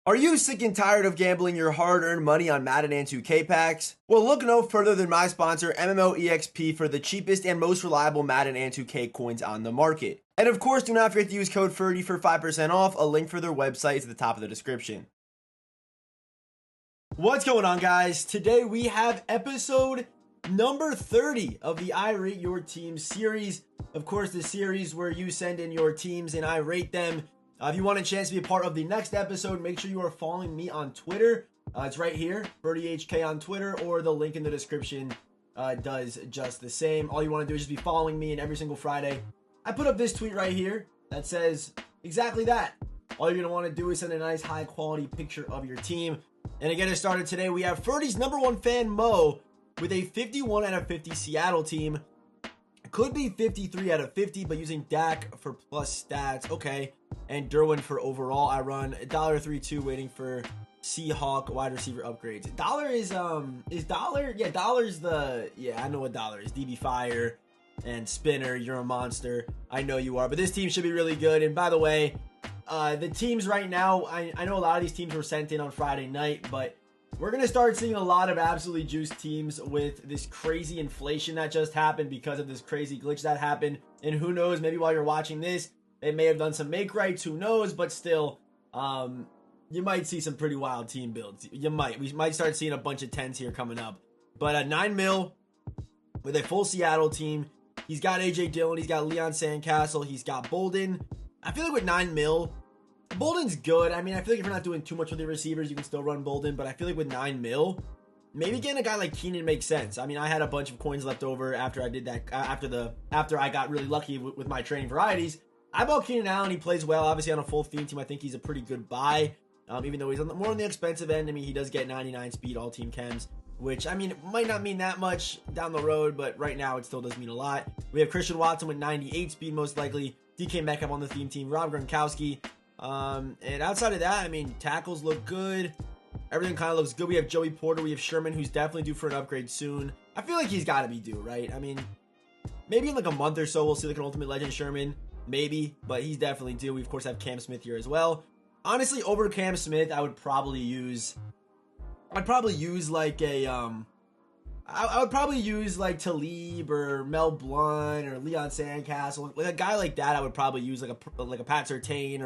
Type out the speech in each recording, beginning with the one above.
Are you sick and tired of gambling your hard-earned money on Madden and 2K packs? Well, look no further than my sponsor, MMOEXP, for the cheapest and most reliable Madden and 2K coins on the market. And of course, do not forget to use code Ferdy for 5% off. A link for their website is at the top of the description. What's going on, guys? Today we have episode number 30 of the I Rate Your Team series. Of course, the series where you send in your teams and I rate them. If you want a chance to be a part of the next episode, make sure you are following me on Twitter. It's right here, FerdyHK on Twitter, or the link in the description does just the same. All you want to do is just be following me, and every single Friday, I put up this tweet right here that says exactly that. All you're going to want to do is send a nice, high-quality picture of your team. And to get us started today, we have Ferdy's number one fan, Mo, with a 51 out of 50 Seattle team. Could be 53 out of 50, but using Dak for plus stats. Okay. And Derwin for overall. I run $1.32 waiting for Seahawk wide receiver upgrades. Dollar is Dollar? Yeah, Dollar's I know what Dollar is. DB Fire and Spinner. You're a monster. I know you are. But this team should be really good. And by the way, the teams right now, I know a lot of these teams were sent in on Friday night, but we're going to start seeing a lot of absolutely juiced teams with this crazy inflation that just happened because of this crazy glitch that happened. And who knows, maybe while you're watching this, they may have done some make rights, who knows, but still, you might see some pretty wild team builds. We might start seeing a bunch of 10s here coming up. But 9 mil with a full Seattle team. He's got AJ Dillon, he's got Leon Sandcastle, he's got Bolden. I feel like with 9 mil, Bolden's good. I mean, I feel like if you're not doing too much with the receivers, you can still run Bolden. But I feel like with 9 mil, maybe getting a guy like Keenan makes sense. I mean, I had a bunch of coins left over after I did that. After I got really lucky with my training varieties, I bought Keenan Allen. He plays well. Obviously, on a full theme team, I think he's a pretty good buy. Even though he's more on the expensive end. I mean, he does get 99 speed all team chems, which, I mean, it might not mean that much down the road, but right now it still does mean a lot. We have Christian Watson with 98 speed, most likely. DK Metcalf on the theme team. Rob Gronkowski. And outside of that, I mean, tackles look good. Everything kind of looks good. We have Joey Porter. We have Sherman, who's definitely due for an upgrade soon. I feel like he's got to be due, right? I mean, maybe in like a month or so, we'll see like an Ultimate Legend Sherman. Maybe, but he's definitely due. We, of course, have Cam Smith here as well. Honestly, over Cam Smith, I would probably use like Talib or Mel Blount or Leon Sandcastle. Like a guy like that, I would probably use like a Pat Surtain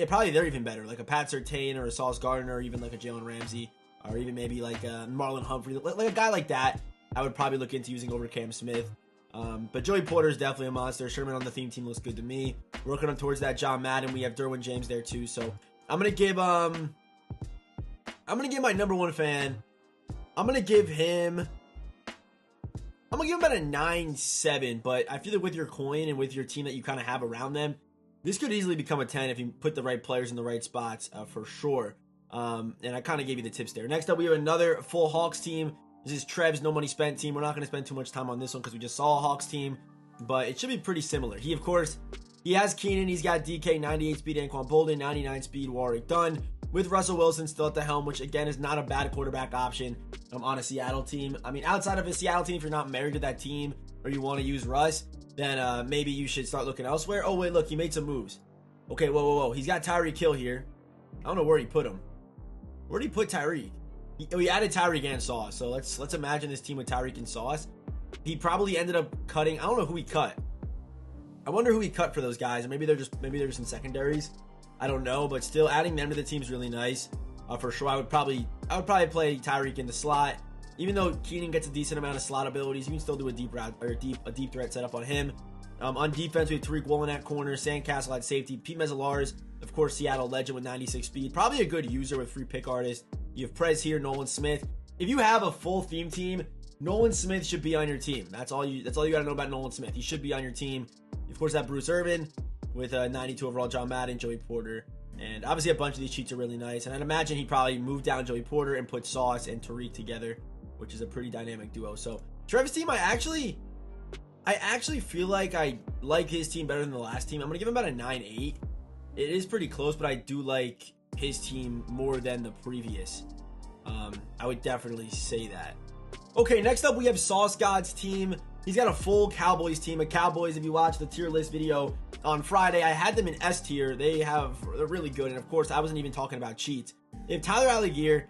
probably they're even better, like a Pat Surtain or a Sauce Gardner or even like a Jalen Ramsey or even maybe like a Marlon Humphrey. Like a guy like that, I would probably look into using over Cam Smith. But Joey Porter is definitely a monster. Sherman on the theme team looks good to me. Working on towards that John Madden. We have Derwin James there too. So I'm gonna give my number one fan. I'm gonna give him about a 9-7. But I feel like with your coin and with your team that you kind of have around them, this could easily become a 10 if you put the right players in the right spots for sure. And I kind of gave you the tips there. Next up, we have another full Hawks team. This is Trev's no money spent team. We're not going to spend too much time on this one because we just saw a Hawks team, but it should be pretty similar. He has Keenan. He's got DK, 98 speed, Anquan Bolden, 99 speed, Warwick Dunn, with Russell Wilson still at the helm, which again is not a bad quarterback option on a Seattle team. I mean, outside of a Seattle team, if you're not married to that team or you want to use Russ, then maybe you should start looking elsewhere. Oh, wait, look, he made some moves. Okay, whoa. He's got Tyreek Hill here. I don't know where he put him. Where did he put Tyreek? He added Tyreek and Sauce, so let's imagine this team with Tyreek and Sauce. He probably ended up cutting. I don't know who he cut. I wonder who he cut for those guys. Maybe they're just in secondaries. I don't know, but still adding them to the team is really nice. For sure, I would probably play Tyreek in the slot. Even though Keenan gets a decent amount of slot abilities, you can still do a deep route or a deep threat setup on him. On defense, we have Tariq Woolen at corner, Sandcastle at safety, Pete Mezzalars, of course, Seattle legend with 96 speed. Probably a good user with free pick artist. You have Prez here, Nolan Smith. If you have a full theme team, Nolan Smith should be on your team. That's all you got to know about Nolan Smith. He should be on your team. You, of course, have Bruce Irvin with 92 overall, John Madden, Joey Porter. And obviously a bunch of these cheats are really nice. And I'd imagine he probably moved down Joey Porter and put Sauce and Tariq together, which is a pretty dynamic duo. So Trevor's team, I actually feel like I like his team better than the last team. I'm going to give him about a 9-8. It is pretty close, but I do like his team more than the previous. I would definitely say that. Okay, next up we have Sauce God's team. he's got a full Cowboys team. A Cowboys, if you watch the tier list video on Friday, I had them in S tier. They're really good. And of course, I wasn't even talking about cheats. If Tyler Algier,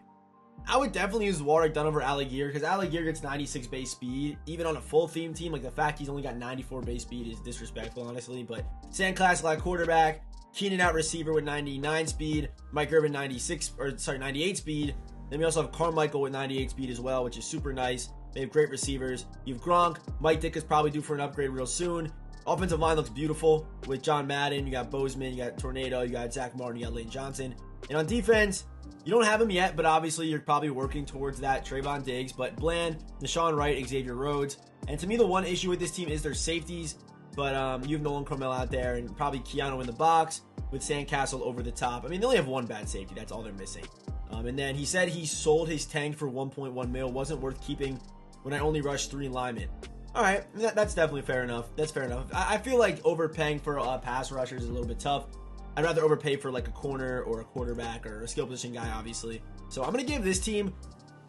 I would definitely use Warwick Dunn over Algier, because Algier gets 96 base speed, even on a full theme team. Like, the fact he's only got 94 base speed is disrespectful, honestly. But Sandcastle at quarterback, Keenan out receiver with 99 speed, Mike Irvin 98 speed. Then we also have Carmichael with 98 speed as well, which is super nice. They have great receivers. You have Gronk. Mike Dick is probably due for an upgrade real soon. Offensive line looks beautiful with John Madden. You got Bozeman, you got Tornado, you got Zach Martin, you got Lane Johnson. And on defense, you don't have him yet, but obviously you're probably working towards that. Trayvon Diggs, but Bland, Deshaun Wright, Xavier Rhodes. And to me, the one issue with this team is their safeties. But you have Nolan Cromwell out there and probably Keanu in the box with Sandcastle over the top. I mean, they only have one bad safety. That's all they're missing. And then he said he sold his tank for 1.1 mil. Wasn't worth keeping when I only rushed 3 linemen. All right, that's definitely fair enough. That's fair enough. I feel like overpaying for pass rushers is a little bit tough. I'd rather overpay for like a corner or a quarterback or a skill position guy, obviously. So I'm going to give this team,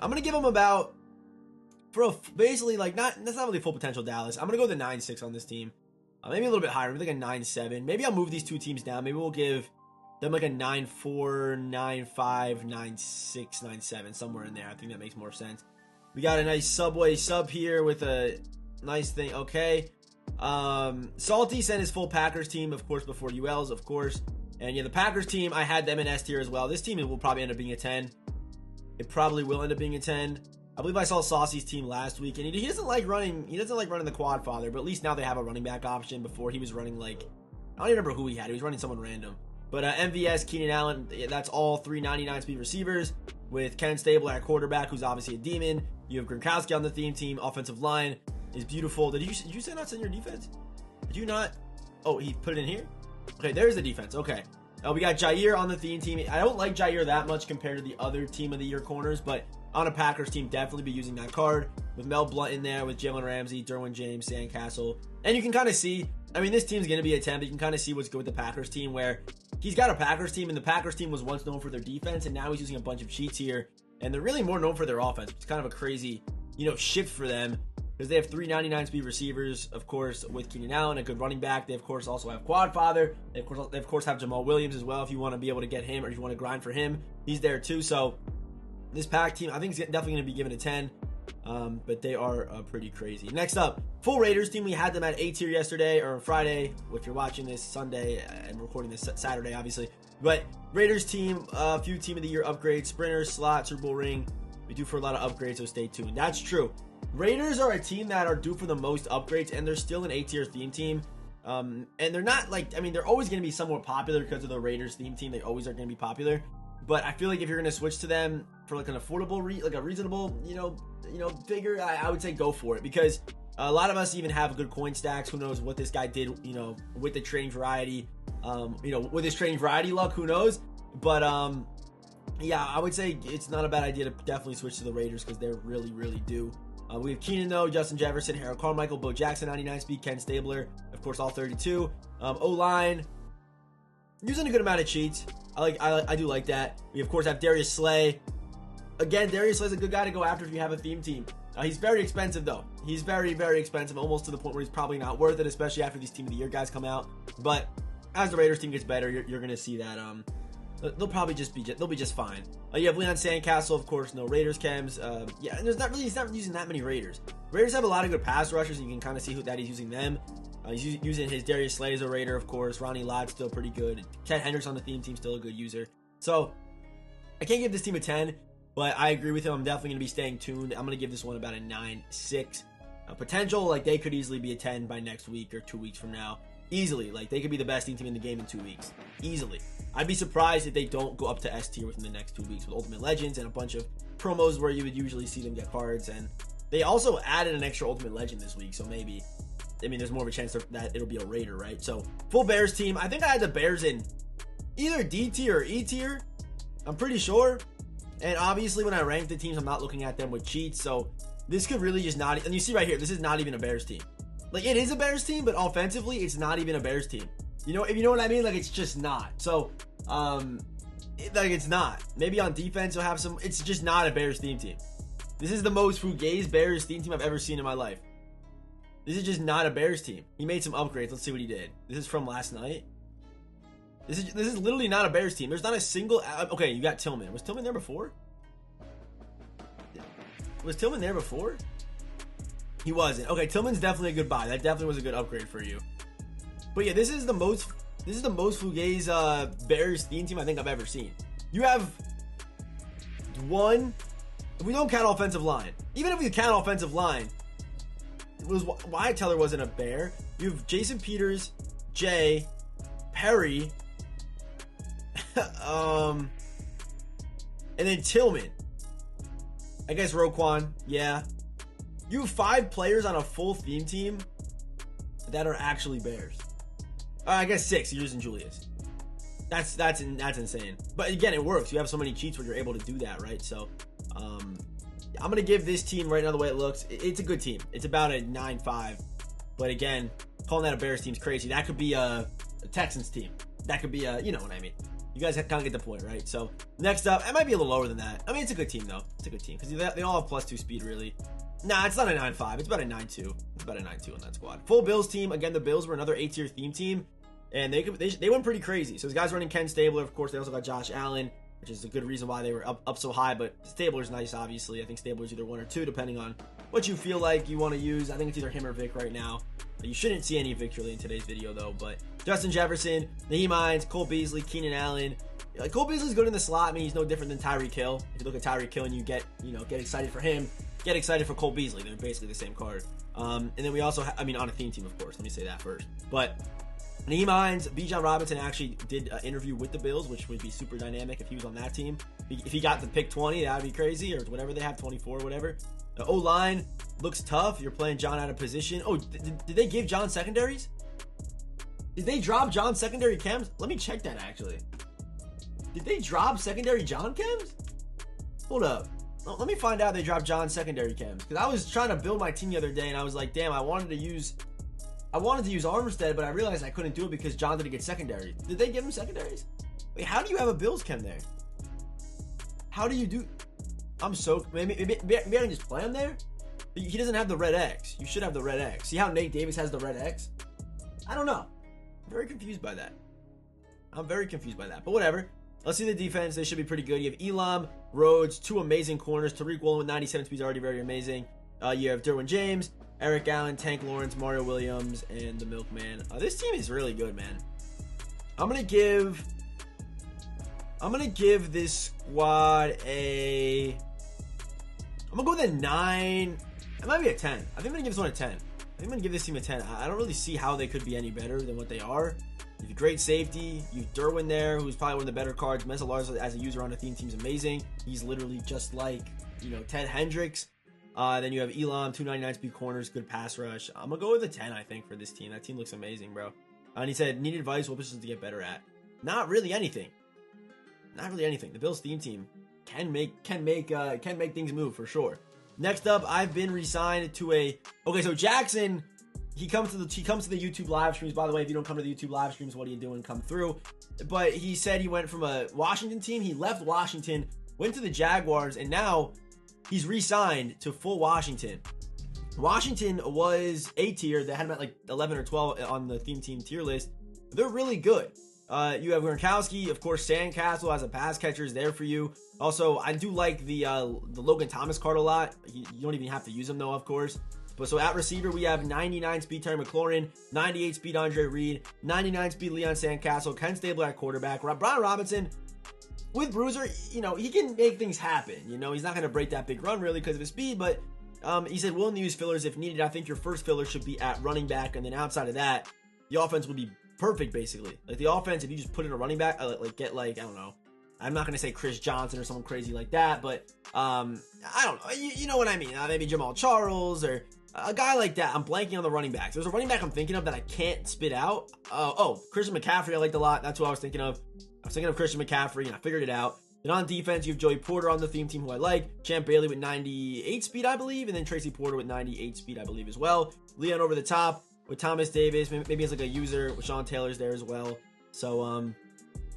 I'm going to give them about, basically like, that's not really full potential Dallas. I'm going to go the 9-6 on this team. Maybe a little bit higher, maybe like a 9-7. Maybe I'll move these two teams down. Maybe we'll give them like a 9-4, 9-5, 9-6, 9-7, somewhere in there. I think that makes more sense. We got a nice Subway sub here with a nice thing. Okay. Salty sent his full Packers team, of course, before UL's, of course. And yeah, the Packers team, I had them in S tier as well. This team will probably end up being a 10. It probably will end up being a 10. I believe I saw Saucy's team last week, and he doesn't like running. He doesn't like running the quad father, but at least now they have a running back option. Before he was running like, I don't even remember who he had. He was running someone random. But MVS, Keenan Allen, that's all 399 speed receivers with Ken Stabler at quarterback, who's obviously a demon. You have Gronkowski on the theme team. Offensive line is beautiful. Did you say not send your defense? Did you not? Oh, he put it in here? Okay, there's the defense. Okay. We got Jair on the theme team. I don't like Jair that much compared to the other team of the year corners, but on a Packers team, definitely be using that card with Mel Blount in there, with Jalen Ramsey, Derwin James, Sandcastle. And you can kind of see, I mean, this team's going to be a 10, but you can kind of see what's good with the Packers team, where he's got a Packers team, and the Packers team was once known for their defense, and now he's using a bunch of cheats here, and they're really more known for their offense. It's kind of a crazy, shift for them, because they have 399 speed receivers, of course, with Keenan Allen, a good running back. They, of course, also have Quad Father. They, of course, have Jamal Williams as well, if you want to be able to get him, or if you want to grind for him. He's there, too. So, this Pack team, I think, is definitely going to be given a 10. But they are pretty crazy. Next up, full Raiders team. We had them at A tier yesterday, or Friday, if you're watching this Sunday. I'm recording this Saturday, obviously. But Raiders team, a few Team of the Year upgrades, sprinters, slot, Super Bowl ring. We do for a lot of upgrades, so stay tuned. That's true. Raiders are a team that are due for the most upgrades, and they're still an A tier theme team. And they're not like, I mean, they're always going to be somewhat popular because of the Raiders theme team. They always are going to be popular. But I feel like if you're going to switch to them for like an affordable, like a reasonable, figure, I would say go for it, because a lot of us even have good coin stacks. Who knows what this guy did, with the trading variety, with his trading variety luck, who knows? But, yeah, I would say it's not a bad idea to definitely switch to the Raiders, because they're really, really due. We have Keenan, though, Justin Jefferson, Harold Carmichael, Bo Jackson, 99 speed, Ken Stabler, of course, all 32. O-line, using a good amount of cheats. I do like that. We, of course, have Darius Slay. Again, Darius Slay's a good guy to go after if you have a theme team. He's very expensive, though. He's very, very expensive, almost to the point where he's probably not worth it, especially after these Team of the Year guys come out. But as the Raiders team gets better, you're going to see that they'll probably they'll be just fine. You have Leon Sandcastle, of course, no Raiders chems. Yeah, and he's not using that many Raiders. Raiders have a lot of good pass rushers, and you can kind of see that he's using them. He's using his Darius Slay as a Raider, of course. Ronnie Lott's still pretty good. Ted Hendricks on the theme team, still a good user. So, I can't give this team a 10, but I agree with him. I'm definitely going to be staying tuned. I'm going to give this one about a 9-6. Potential, like, they could easily be a 10 by next week or 2 weeks from now. Easily. Like, they could be the best team in the game in 2 weeks. Easily. I'd be surprised if they don't go up to S tier within the next 2 weeks with Ultimate Legends and a bunch of promos where you would usually see them get cards. And they also added an extra Ultimate Legend this week, so maybe, I mean, there's more of a chance that it'll be a Raider, right? So, full Bears team. I think I had the Bears in either D tier or E tier. I'm pretty sure. And obviously, when I rank the teams, I'm not looking at them with cheats. So, this could really just not... And you see right here, this is not even a Bears team. Like, it is a Bears team, but offensively, it's not even a Bears team. If you know what I mean? Like, it's just not. So, it's not. Maybe on defense, you'll have some... It's just not a Bears theme team. This is the most fugazi Bears theme team I've ever seen in my life. This is just not a Bears team. He made some upgrades. Let's see what he did. This is from last night. This is literally not a Bears team. There's not a single... Okay, you got Tillman. Was Tillman there before? Was Tillman there before? He wasn't. Okay, Tillman's definitely a good buy. That definitely was a good upgrade for you. But yeah, this is the most Fugazi Bears theme team I think I've ever seen. You have one... If we don't count offensive line. Even if we count offensive line, it was Wyatt Teller wasn't a Bear. You have Jason Peters, Jay, Perry, and then Tillman. I guess Roquan, yeah. You have 5 players on a full theme team that are actually Bears. I guess 6, yours and Julius. That's insane. But again, it works. You have so many cheats where you're able to do that, right? So, I'm going to give this team right now the way it looks. It's a good team. It's about a 9-5. But again, calling that a Bears team is crazy. That could be a Texans team. That could be you know what I mean. You guys kind of get the point, right? So next up, it might be a little lower than that. I mean, it's a good team, though. It's a good team because they all have +2 speed, really. Nah, it's not a 9-5. It's about a 9-2. It's about a 9-2 on that squad. Full Bills team. Again, the Bills were another A-tier theme team. And they went pretty crazy. So these guys running Ken Stabler. Of course, they also got Josh Allen, which is a good reason why they were up so high. But Stabler's nice, obviously. I think Stabler's either 1 or 2, depending on what you feel like you want to use. I think it's either him or Vic right now. You shouldn't see any Vic really in today's video, though. But Justin Jefferson, Naheem Hines, Cole Beasley, Keenan Allen. Cole Beasley's good in the slot. I mean, he's no different than Tyreek Hill. If you look at Tyreek Hill and you get excited for him, get excited for Cole Beasley. They're basically the same card. And then we also, on a theme team, of course. Let me say that first. But Naheem Hines, Bijan Robinson actually did an interview with the Bills, which would be super dynamic if he was on that team. If he got to pick 20, that would be crazy, or whatever they have, 24, whatever. The O-line looks tough. You're playing John out of position. Oh, did they give John secondaries? Did they drop John secondary chems? Let me check that, actually. Did they drop secondary John chems? Hold up. Let me find out they dropped John secondary chems. Because I was trying to build my team the other day, and I was like, damn, I wanted to use Armstead, but I realized I couldn't do it because John didn't get secondary. Did they give him secondaries? Wait, how do you have a Bills chem there? How do you do... I'm so... Maybe I can just play him there? He doesn't have the red X. You should have the red X. See how Nate Davis has the red X? I don't know. I'm very confused by that. But whatever. Let's see the defense. They should be pretty good. You have Elam, Rhodes, 2 amazing corners. Tariq Woolen with 97 speed is already very amazing. You have Derwin James, Eric Allen, Tank Lawrence, Mario Williams, and the Milkman. This team is really good, man. I'm gonna give this squad a... I'm gonna go with a 9. It might be a 10. I think I'm gonna give this one a 10. I think I'm gonna give this team a 10. I don't really see how they could be any better than what they are. You have great safety. You have Derwin there, who's probably one of the better cards. Mensa Larson as a user on the theme team's amazing. He's literally just like, Ted Hendricks. Then you have Elam, 299 speed corners, good pass rush. I'm gonna go with a 10, I think, for this team. That team looks amazing, bro. And he said, need advice, what positions to get better at? Not really anything. The Bills theme team can make things move for sure. Next up, I've been re-signed to a... Okay, so Jackson, he comes to the YouTube live streams. By the way, if you don't come to the YouTube live streams, what are you doing? Come through. But he said he went from a Washington team. He left Washington, went to the Jaguars, and now he's re-signed to full Washington. Washington was A tier. They had him at like 11 or 12 on the theme team tier list. They're really good. You have Gronkowski, of course. Sandcastle as a pass catcher is there for you. Also, I do like the Logan Thomas card a lot. You don't even have to use him though, of course. But so at receiver, we have 99 speed Terry McLaurin, 98 speed Andre Reed, 99 speed Leon Sandcastle, Ken Stabler at quarterback. Brian Robinson with Bruiser, he can make things happen. He's not going to break that big run really because of his speed, but he said willing to use fillers if needed. I think your first filler should be at running back, and then outside of that, the offense would be perfect, basically. Like the offense, if you just put in a running back, I don't know. I'm not going to say Chris Johnson or someone crazy like that, but I don't know. You know what I mean. Maybe Jamal Charles or a guy like that. I'm blanking on the running backs. There's a running back I'm thinking of that I can't spit out. Christian McCaffrey I liked a lot. That's who I was thinking of. I was thinking of Christian McCaffrey, and I figured it out. Then on defense, you have Joey Porter on the theme team, who I like. Champ Bailey with 98 speed, I believe. And then Tracy Porter with 98 speed, I believe, as well. Leon over the top with Thomas Davis. Maybe as like a user with Sean Taylor's there as well. So,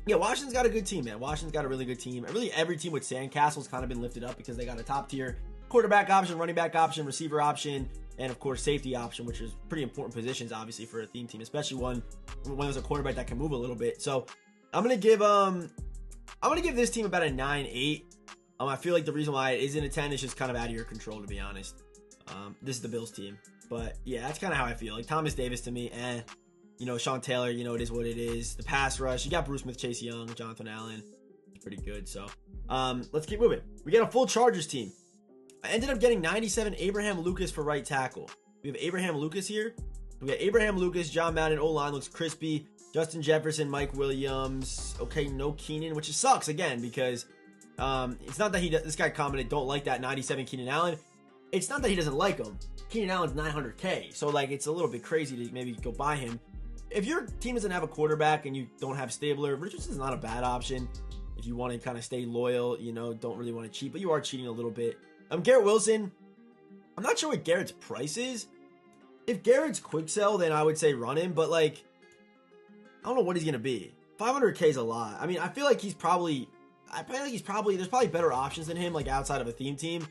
yeah, Washington's got a good team, man. Washington's got a really good team. And really, every team with Sandcastle's kind of been lifted up because they got a top-tier quarterback option, running back option, receiver option, and of course safety option, which is pretty important positions obviously for a theme team, especially when there's a quarterback that can move a little bit. So I'm gonna give this team about a 9-8. I feel like the reason why it isn't a 10 is just kind of out of your control, to be honest. This is the Bills team, but yeah, that's kind of how I feel. Like Thomas Davis to me, Sean Taylor, it is what it is. The pass rush, you got Bruce Smith, Chase Young, Jonathan Allen, it's pretty good. So let's keep moving. We got a full Chargers team. I ended up getting 97 Abraham Lucas for right tackle. We have Abraham Lucas here. We got Abraham Lucas, John Madden, O-line looks crispy. Justin Jefferson, Mike Williams. Okay, no Keenan, which sucks again because it's not that this guy commented don't like that 97 Keenan Allen. It's not that he doesn't like him. Keenan Allen's 900K, so like it's a little bit crazy to maybe go buy him. If your team doesn't have a quarterback and you don't have Stabler, Richardson's not a bad option. If you want to kind of stay loyal, don't really want to cheat, but you are cheating a little bit. Garrett Wilson, I'm not sure what Garrett's price is. If Garrett's quick sell, then I would say run him, but like, I don't know what he's going to be. 500K is a lot. I mean, I feel like there's probably better options than him, like outside of a theme team.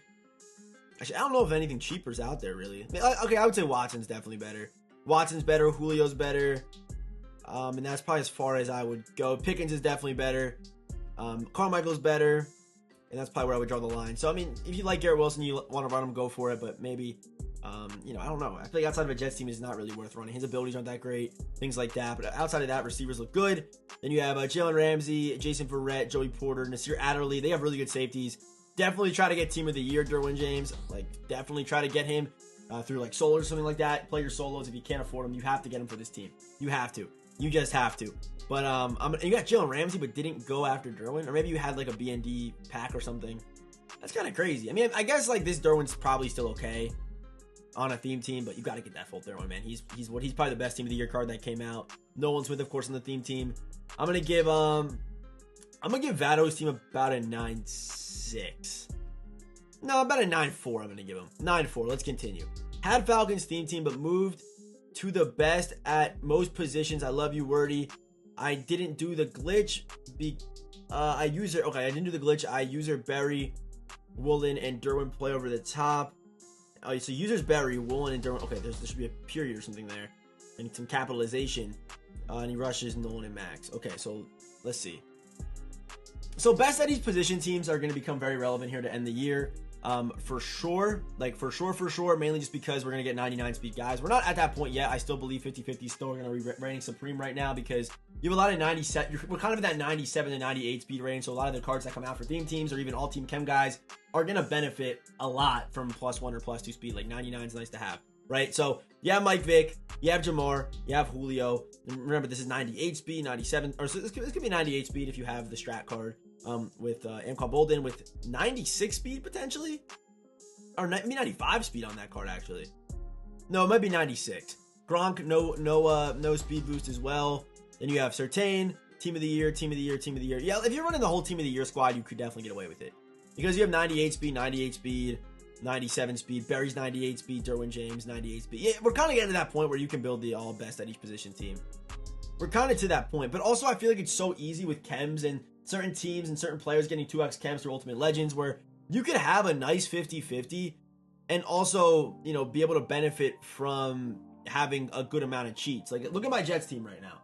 Actually, I don't know if anything cheaper is out there, really. Okay, I would say Watson's definitely better. Watson's better, Julio's better. And that's probably as far as I would go. Pickens is definitely better. Carmichael's better. And that's probably where I would draw the line. So, I mean, if you like Garrett Wilson, you want to run him, go for it. But maybe, I don't know. I feel like outside of a Jets team is not really worth running. His abilities aren't that great. Things like that. But outside of that, receivers look good. Then you have Jalen Ramsey, Jason Verrett, Joey Porter, Nasir Adderley. They have really good safeties. Definitely try to get team of the year, Derwin James. Like, definitely try to get him through like solos or something like that. Play your solos. If you can't afford them, you have to get him for this team. You have to. You just have to. But you got Jalen Ramsey, but didn't go after Derwin, or maybe you had like a BND pack or something. That's kind of crazy. I mean, I guess like this Derwin's probably still okay on a theme team, but you got to get that full Derwin, man. He's probably the best team of the year card that came out. Nolan Smith, of course, on the theme team. I'm gonna give Vado's team about a 9.6. No, about a 9.4. I'm gonna give him 9.4. Let's continue. Had Falcons theme team, but moved to the best at most positions. I love you, Wordy. I didn't do the glitch. I didn't do the glitch. I user Berry, Woolen, and Derwin play over the top. So users Berry, Woolen, and Derwin. Okay, there should be a period or something there, and some capitalization. And he rushes Nolan and Max. Okay, so let's see. So best at each position teams are going to become very relevant here to end the year. For sure, mainly just because we're going to get 99 speed guys. We're not at that point yet. I still believe 50-50 is still going to be reigning supreme right now because you have a lot of 97. We're kind of in that 97 to 98 speed range. So a lot of the cards that come out for theme teams or even all team chem guys are going to benefit a lot from +1 or +2 speed. Like 99 is nice to have, right? So you have Mike Vick, you have Jamar, you have Julio. And remember, this is 98 speed, 97, or so this could be 98 speed if you have the strat card. With Anquan Bolden with 96 speed potentially, or maybe 95 speed on that card actually. No, it might be 96. Gronk, no speed boost as well. Then you have Surtain, team of the year. Yeah, if you're running the whole team of the year squad, you could definitely get away with it because you have 98 speed, 97 speed. Barry's 98 speed, Derwin James 98 speed. Yeah, we're kind of getting to that point where you can build the all best at each position team. We're kind of to that point, but also I feel like it's so easy with chems and certain teams and certain players getting 2x chems through Ultimate Legends where you could have a nice 50-50 and also, be able to benefit from having a good amount of cheats. Like, look at my Jets team right now.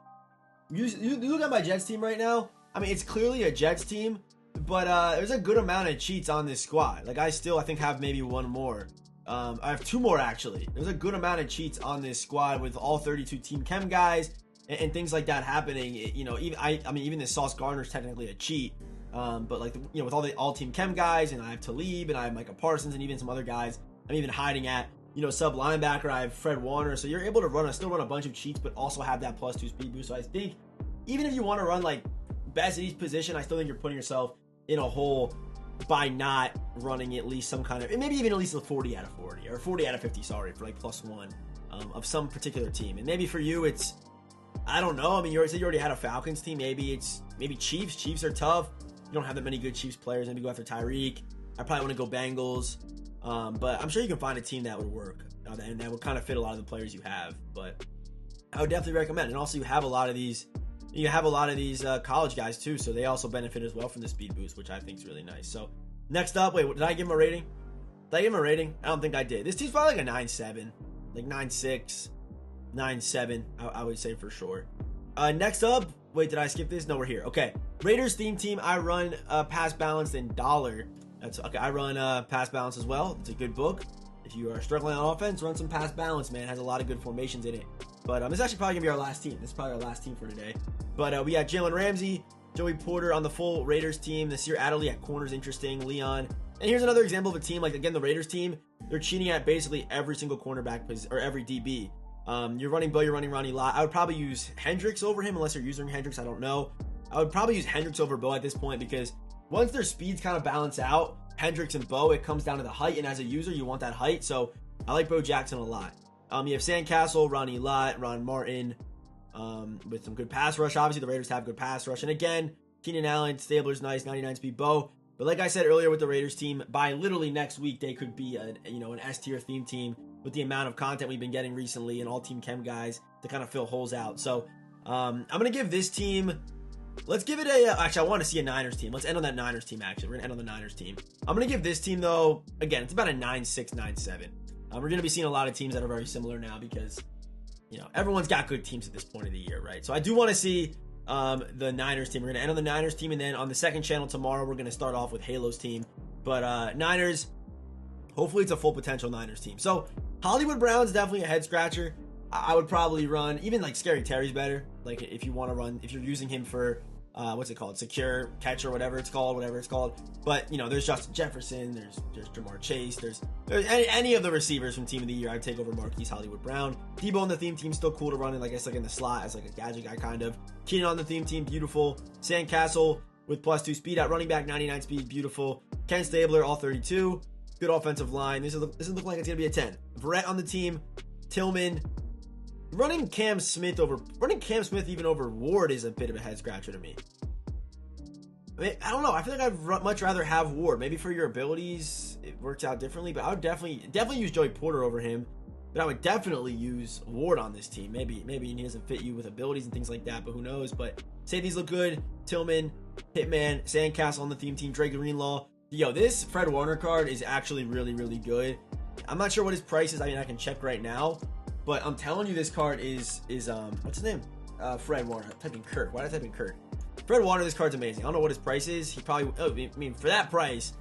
You look at my Jets team right now. I mean, it's clearly a Jets team, but there's a good amount of cheats on this squad. Like, I think have maybe one more. I have two more, actually. There's a good amount of cheats on this squad with all 32 Team Chem guys. And things like that happening, even the Sauce Gardner's technically a cheat, but like with all the all-team chem guys, and I have Talib, and I have Micah Parsons, and even some other guys, I'm even hiding at sub linebacker. I have Fred Warner, so you're able to still run a bunch of cheats, but also have that +2 speed boost. So I think even if you want to run like best at each position, I still think you're putting yourself in a hole by not running at least some kind of, maybe even at least a 40 out of 40 or 40 out of 50, sorry, for like +1 of some particular team. And maybe for you, it's, I don't know. I mean, you already had a Falcons team. Maybe Chiefs. Chiefs are tough. You don't have that many good Chiefs players. Maybe go after Tyreek. I probably want to go Bengals. But I'm sure you can find a team that would work and that would kind of fit a lot of the players you have. But I would definitely recommend. And also, you have a lot of these college guys too, so they also benefit as well from the speed boost, which I think is really nice. So next up, wait, did I give him a rating? Did I give him a rating? I don't think I did. This team's probably like a 9-7. Like 9-6, 9-7, I would say for sure. Next up, wait, did I skip this? No, we're here. Okay, Raiders theme team. I run pass balance and dollar. That's okay. I run pass balance as well. It's a good book. If you are struggling on offense, run some pass balance, man. It has a lot of good formations in it. But this is actually probably gonna be our last team. This is probably our last team for today. But we got Jalen Ramsey, Joey Porter on the full Raiders team. Nasir Adderley at corners, interesting. Leon. And here's another example of a team, like, again, the Raiders team, they're cheating at basically every single cornerback or every DB. You're running Bo, you're running Ronnie Lott. I would probably use Hendricks over him, unless you're using Hendricks, I don't know. I would probably use Hendricks over Bo at this point, because once their speeds kind of balance out, Hendricks and Bo, it comes down to the height, and as a user, you want that height, so I like Bo Jackson a lot. You have Sandcastle, Ronnie Lott, Ron Martin, with some good pass rush. Obviously, the Raiders have good pass rush, and again, Keenan Allen, Stabler's nice, 99 speed Bo. But like I said earlier with the Raiders team, by literally next week, they could be an S-tier theme team with the amount of content we've been getting recently and all team chem guys to kind of fill holes out. So I'm going to give this team, let's give it a, actually I want to see a Niners team. Let's end on that Niners team actually. We're going to end on the Niners team. I'm going to give this team though, again, it's about a 9-6, 9-7. We're going to be seeing a lot of teams that are very similar now because, everyone's got good teams at this point of the year, right? So I do want to see the Niners team. We're going to end on the Niners team, and then on the second channel tomorrow, we're going to start off with Halo's team. But Niners, hopefully it's a full potential Niners team. So Hollywood Brown's definitely a head scratcher. I would probably run, even like Scary Terry's better. Like if you want to run, if you're using him for, what's it called? Secure catch or whatever it's called. But, there's Justin Jefferson, there's Jamar Chase, there's any of the receivers from Team of the Year I'd take over Marquise Hollywood Brown. Debo on the theme team, still cool to run in, like I said, in the slot as like a gadget guy kind of. Keenan on the theme team, beautiful. Sandcastle with +2 speed at running back, 99 speed, beautiful. Ken Stabler, all 32. Good offensive line. This is looking like it's going to be a 10. Verrett on the team, Tillman. Running Cam Smith even over Ward is a bit of a head scratcher to me. I mean, I don't know. I feel like I'd much rather have Ward. Maybe for your abilities, it works out differently. But I would definitely use Joey Porter over him. But I would definitely use Ward on this team. Maybe he doesn't fit you with abilities and things like that. But who knows? But say these look good. Tillman, Hitman, Sandcastle on the theme team. Drake Greenlaw. Yo, this Fred Warner card is actually really, really good. I'm not sure what his price is. I mean, I can check right now. But I'm telling you, this card is what's his name? Fred Warner. I'm typing Kurt. Why did I type in Kurt? Fred Warner, this card's amazing. I don't know what his price is. He probably, for that price,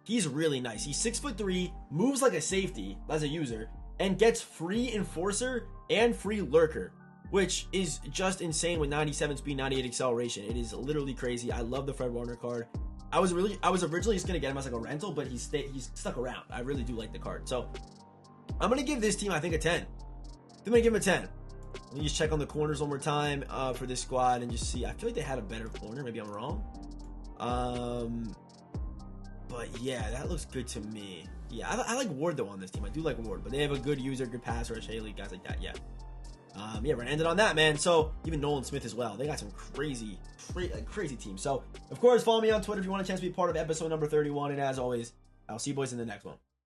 he's really nice. He's 6'3", moves like a safety as a user, and gets free Enforcer and free Lurker, which is just insane with 97 speed, 98 acceleration. It is literally crazy. I love the Fred Warner card. I was originally just gonna get him as like a rental, but he's stuck around. I really do like the card. So I'm gonna give this team, I think, a 10. I'm gonna give him a 10. Let me just check on the corners one more time for this squad and just see. I feel like they had a better corner. Maybe I'm wrong. But yeah, that looks good to me. Yeah, I like Ward though on this team. I do like Ward, but they have a good user, good pass rush, Haley, guys like that. Yeah. Yeah, we're gonna end it on that, man. So even Nolan Smith as well. They got some crazy team. So of course, follow me on Twitter if you want a chance to be part of episode number 31. And as always, I'll see you boys in the next one.